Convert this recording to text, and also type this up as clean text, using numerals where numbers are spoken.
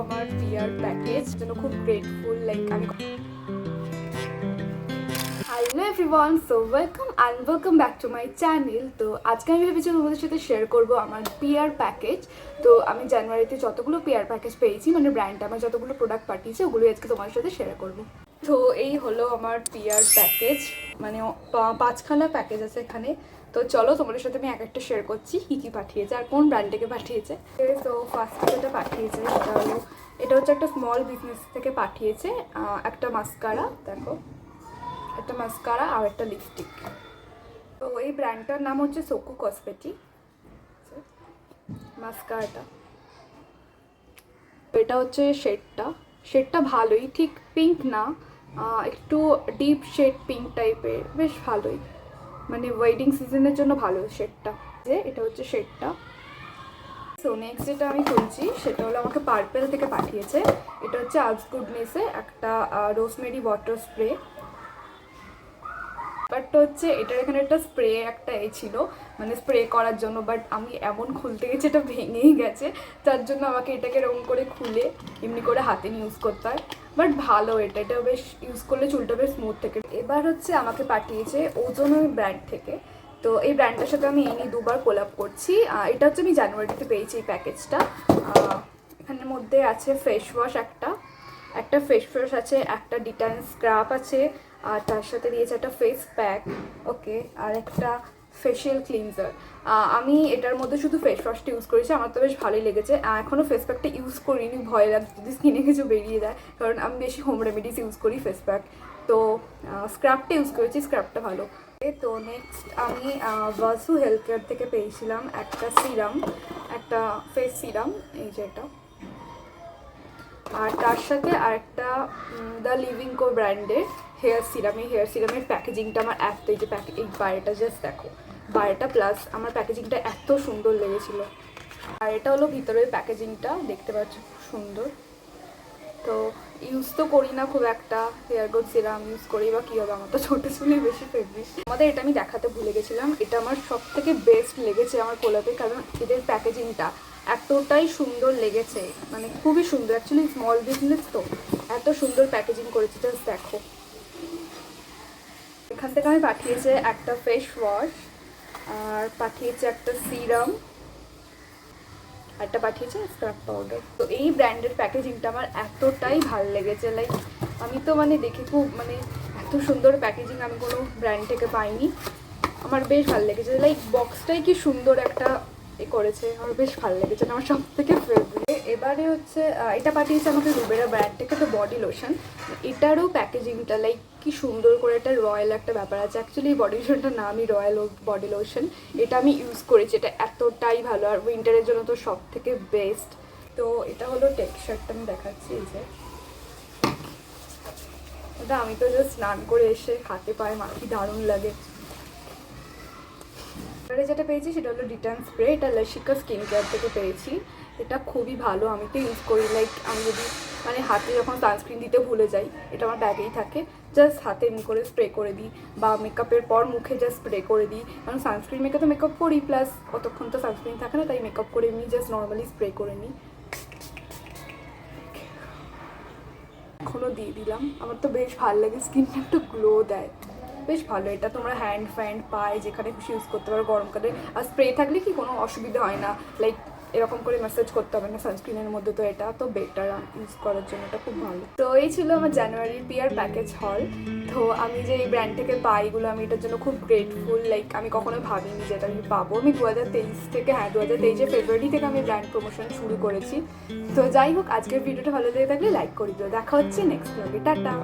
আমার peer package, জন্য খুব গ্রেটফুল। লাইক আমি hello everyone, so welcome back to my channel. তো আজকে আমি ভেবেছি তোমাদের সাথে শেয়ার করব আমার পিয়ার প্যাকেজ। তো আমি জানুয়ারিতে যতগুলো পিয়ার প্যাকেজ পেয়েছি, মানে ব্র্যান্ড আমার যতগুলো প্রোডাক্ট পাঠিয়েছে ওগুলো আজকে তোমাদের সাথে শেয়ার করব। তো এই হলো আমার পিয়ার প্যাকেজ, মানে 5খানা প্যাকেজ আছে এখানে। তো চলো তোমাদের সাথে আমি এক একটা শেয়ার করছি কী কী পাঠিয়েছে আর কোন ব্র্যান্ড থেকে পাঠিয়েছে। তো ফার্স্ট যেটা পাঠিয়েছে এটা হচ্ছে একটা স্মল বিজনেস থেকে পাঠিয়েছে। একটা মাস্কারা, দেখো একটা মাস্কারা আর একটা লিপস্টিক। তো এই ব্র্যান্ডটার নাম হচ্ছে সোকু কসমেটিক মাস্কারাটা। এটা হচ্ছে শেডটা ভালোই, ঠিক পিঙ্ক না, একটু ডিপ শেড পিঙ্ক টাইপের, বেশ ভালোই, মানে ওয়েডিং সিজনের জন্য ভালো শেডটা। এটা হচ্ছে শেডটা। সো নেক্সট যেটা আমি খুলছি সেটা হলো আমাকে পার্পেল থেকে পাঠিয়েছে। এটা হচ্ছে আজ গুডনেসে একটা রোজমেরি ওয়াটার স্প্রে। বাট হচ্ছে এটার এখানে একটা স্প্রে একটা ছিল, মানে স্প্রে করার জন্য, বাট আমি এমন খুলতে গেছি এটা ভেঙেই গেছে, তার জন্য আমাকে এটাকে এরকম করে খুলে এমনি করে হাতে নিয়ে ইউজ করতে হয়। বাট ভালো, এটা বেশ ইউজ করলে চুলটা বেশ স্মুথ থেকে। এবার হচ্ছে আমাকে পাঠিয়েছে ওজন ব্র্যান্ড থেকে। তো এই ব্র্যান্ডটার সাথে আমি এই নিয়ে 2বার কোলাপ করছি। এটা হচ্ছে আমি জানুয়ারিতে পেয়েছি এই প্যাকেজটা। এখানের মধ্যে আছে ফেস ওয়াশ, একটা ফেস ওয়াশ আছে, একটা ডিটার্জেন্ট স্ক্রাব আছে, আর তার সাথে দিয়েছে একটা ফেস প্যাক, ওকে, আর একটা ফেশিয়াল ক্লিনজার। আমি এটার মধ্যে শুধু ফেস ওয়াশটা ইউজ করেছি, আমার তো বেশ ভালোই লেগেছে। এখনও ফেস প্যাকটা ইউজ করিনি, ভয় লাগছে যদি স্কিনে কিছু বেরিয়ে যায়, কারণ আমি বেশি হোম রেমেডিস ইউজ করি ফেস প্যাক। তো স্ক্রাবটা ইউজ করেছি, স্ক্রাবটা ভালো। তো নেক্সট আমি ভাসু হেলথ কেয়ার থেকে পেয়েছিলাম একটা সিরাম, একটা ফেস সিরাম, এই যে এটা। আর তার সাথে আরেকটা দ্য লিভিং কো ব্র্যান্ডের হেয়ার সিরাম। এই হেয়ার সিরামের প্যাকেজিংটা আমার এত, এই যে এই বাইরেটা জাস্ট দেখো, বাইরেটা প্লাস আমার প্যাকেজিংটা এত সুন্দর লেগেছিলো। আর এটা হলো ভিতরের প্যাকেজিংটা, দেখতে পাচ্ছ খুব সুন্দর। তো ইউজ তো করি না খুব একটা হেয়ার গ্রোথ সিরাম, ইউজ করি বা কী হবে, আমার তো ছোটো চুলেই বেশি ফেভারিট। আমাদের এটা আমি দেখাতে ভুলে গেছিলাম, এটা আমার সব থেকে বেস্ট লেগেছে আমার কোলাপে, কারণ এদের প্যাকেজিংটা এতটাই সুন্দর লেগেছে, মানে খুবই সুন্দর। অ্যাকচুয়ালি স্মল বিজনেস তো এত সুন্দর প্যাকেজিং করেছে, জাস্ট দেখো। এখান থেকে আমি পাঠিয়েছে একটা ফেস ওয়াশ, আর পাঠিয়েছে একটা সিরাম, একটা পাঠিয়েছে স্ক্রাব পাউডার। তো এই ব্র্যান্ডের প্যাকেজিংটা আমার এতটাই ভালো লেগেছে, লাইক আমি তো মানে দেখে খুব, মানে এত সুন্দর প্যাকেজিং আমি কোনো ব্র্যান্ড থেকে পাইনি, আমার বেশ ভালো লেগেছে। লাইক বক্সটাই কি সুন্দর একটা করেছে, আমার বেশ ভালো লেগেছে, আমার সব থেকে ফেভারিট। এবারে হচ্ছে এটা পাঠিয়েছে আমাকে রুবেরা ব্র্যান্ড থেকে একটা বডি লোশন। এটারও প্যাকেজিংটা লাইক কি সুন্দর করে, একটা রয়্যাল একটা ব্যাপার আছে। অ্যাকচুয়ালি এই বডি লোশনটার নামই রয়্যাল বডি লোশন। এটা আমি ইউজ করেছি, এটা এতটাই ভালো, আর উইন্টারের জন্য তো সব থেকে বেস্ট। তো এটা হলো টেক্সচারটা আমি দেখাচ্ছি, এই যে এটা আমি তো জাস্ট স্নান করে এসে হাতে পায়ে মাখি, দারুণ লাগে। এবারে যেটা পেয়েছি সেটা হলো ডিটার্জেন্ট স্প্রে, এটা লশিকা স্কিন কেয়ার থেকে পেয়েছি। এটা খুবই ভালো, আমি তো ইউজ করি। লাইক আমি যদি মানে হাতে যখন সানস্ক্রিন দিতে ভুলে যাই, এটা আমার ব্যাগেই থাকে, জাস্ট হাতে এমনি করে স্প্রে করে দিই, বা মেকআপের পর মুখে জাস্ট স্প্রে করে দিই, কারণ সানস্ক্রিন মেখে তো মেকআপ করি, প্লাস অতক্ষণ তো সানস্ক্রিন থাকে না, তাই মেকআপ করে এমনি জাস্ট নর্মালি স্প্রে করে নিই। এখনও দিয়ে দিলাম, আমার তো বেশ ভালো লাগে, স্কিনটা একটু গ্লো দেয়, বেশ ভালো। এটা তোমরা হ্যান্ড ফ্যান্ড পায়ে যেখানে খুশি ইউজ করতে পারো গরমকালে। আর স্প্রে থাকলে কি কোনো অসুবিধা হয় না, লাইক এরকম করে ম্যাসাজ করতে হবে না সানস্ক্রিনের মধ্যে, তো এটা তো বেটার ইউজ করার জন্য, এটা খুব ভালো। তো এই ছিল আমার জানুয়ারির পিয়ার প্যাকেজ হল। তো আমি যে এই ব্র্যান্ড থেকে পাই এগুলো, আমি এটার জন্য খুব গ্রেটফুল। লাইক আমি কখনো ভাবিনি যে এটা আমি পাবো। আমি 2023 থেকে, 2023 ফেব্রুয়ারি থেকে আমি ব্র্যান্ড প্রমোশন শুরু করেছি। তো যাই হোক, আজকের ভিডিওটা ভালো লেগে থাকলে লাইক করে দিও। দেখা হচ্ছে নেক্সট ব্লগে, টাটা।